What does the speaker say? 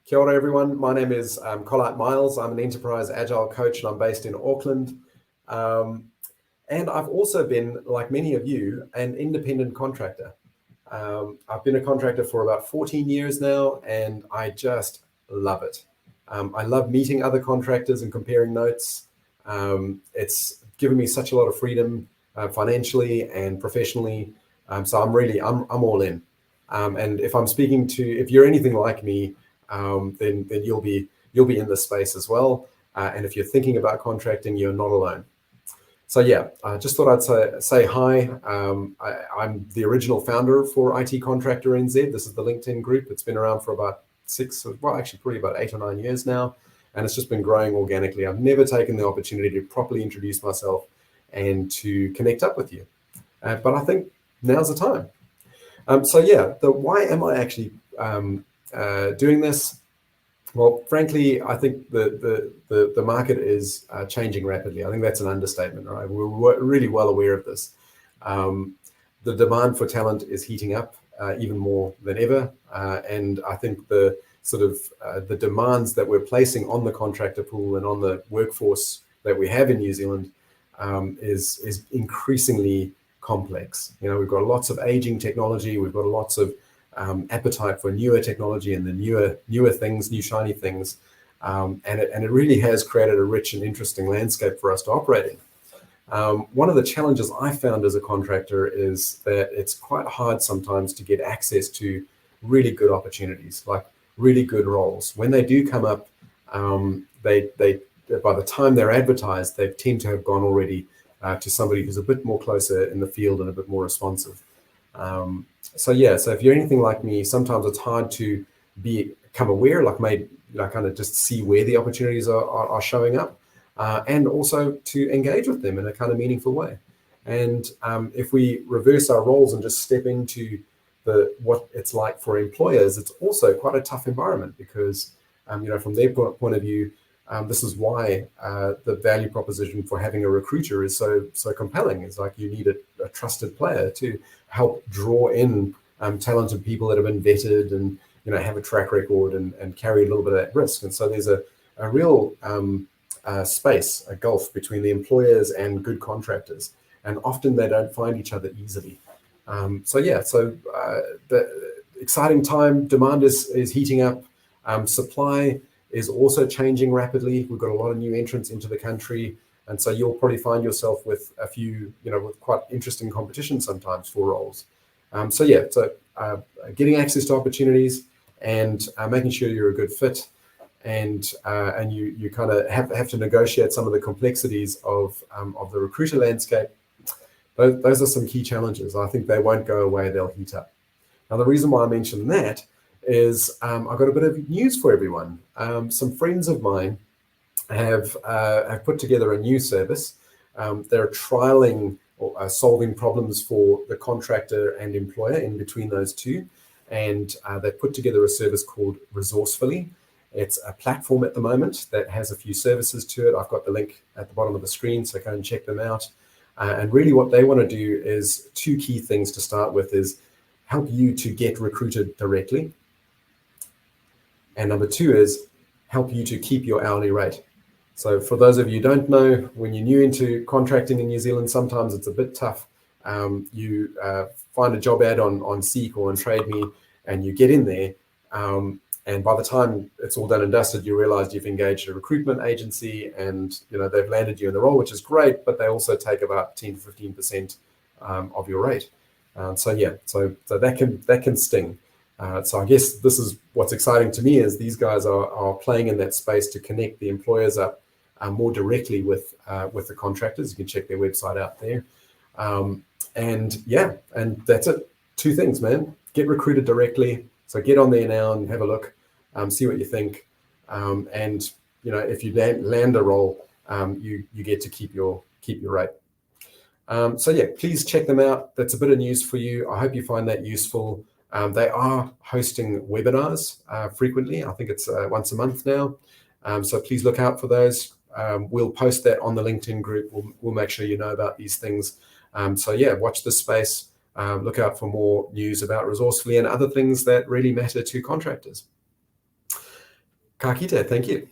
Kia ora, everyone. My name is Colart Miles. I'm an enterprise agile coach and I'm based in Auckland. And I've also been, like many of you, an independent contractor. I've been a contractor for about 14 years now, and I just love it. I love meeting other contractors and comparing notes. It's given me such a lot of freedom financially and professionally. So I'm all in. And if you're anything like me, then you'll be in this space as well. And if you're thinking about contracting, you're not alone. So yeah, I just thought I'd say hi. I'm the original founder for IT Contractor NZ. This is the LinkedIn group. It's been around for about probably about 8 or 9 years now, and it's just been growing organically. I've never taken the opportunity to properly introduce myself and to connect up with you, but I think now's the time. So yeah, why am I actually doing this? Well, frankly, I think the market is changing rapidly. I think that's an understatement, right? We're really well aware of this. The demand for talent is heating up even more than ever, and I think the demands that we're placing on the contractor pool and on the workforce that we have in New Zealand is increasingly complex. You know, we've got lots of aging technology. We've got lots of appetite for newer technology and the newer things, new shiny things, and it really has created a rich and interesting landscape for us to operate in. One of the challenges I found as a contractor is that it's quite hard sometimes to get access to really good opportunities, like really good roles. When they do come up, they by the time they're advertised, they tend to have gone already to somebody who's a bit more closer in the field and a bit more responsive. So if you're anything like me, sometimes it's hard to become aware, kind of just see where the opportunities are showing up, and also to engage with them in a kind of meaningful way. And if we reverse our roles and just step into what it's like for employers, it's also quite a tough environment because, from their point of view, this is why the value proposition for having a recruiter is so compelling. It's like you need a trusted player to help draw in talented people that have been vetted and have a track record and carry a little bit of that risk. And so there's a real space, a gulf between the employers and good contractors, and often they don't find each other easily. The exciting time. Demand is heating up. Supply is also changing rapidly. We've got a lot of new entrants into the country. And so you'll probably find yourself with a few, with quite interesting competition sometimes for roles. Getting access to opportunities and making sure you're a good fit, and you kind of have to negotiate some of the complexities of the recruiter landscape. Those are some key challenges. I think they won't go away. They'll heat up. Now, the reason why I mention that is I've got a bit of news for everyone. Some friends of mine have put together a new service. They're trialing or solving problems for the contractor and employer in between those two. And they've put together a service called Resourcefully. It's a platform at the moment that has a few services to it. I've got the link at the bottom of the screen, so go and check them out. And really what they want to do is two key things to start with is help you to get recruited directly. And number two is help you to keep your hourly rate. So for those of you who don't know, when you're new into contracting in New Zealand, sometimes it's a bit tough. You find a job ad on Seek or on Trade Me, and you get in there. And by the time it's all done and dusted, you realize you've engaged a recruitment agency and they've landed you in the role, which is great, but they also take about 10 to 15% of your rate. So that can sting. So I guess this is what's exciting to me is these guys are playing in that space to connect the employers up more directly with the contractors. You can check their website out there. And that's it. Two things, man. Get recruited directly. So get on there now and have a look, see what you think. And if you land a role, you get to keep your rate. Please check them out. That's a bit of news for you. I hope you find that useful. They are hosting webinars frequently. I think it's once a month now. So please look out for those. We'll post that on the LinkedIn group. We'll make sure you know about these things. Watch this space. Look out for more news about Resourcefully and other things that really matter to contractors. Ka kite, thank you.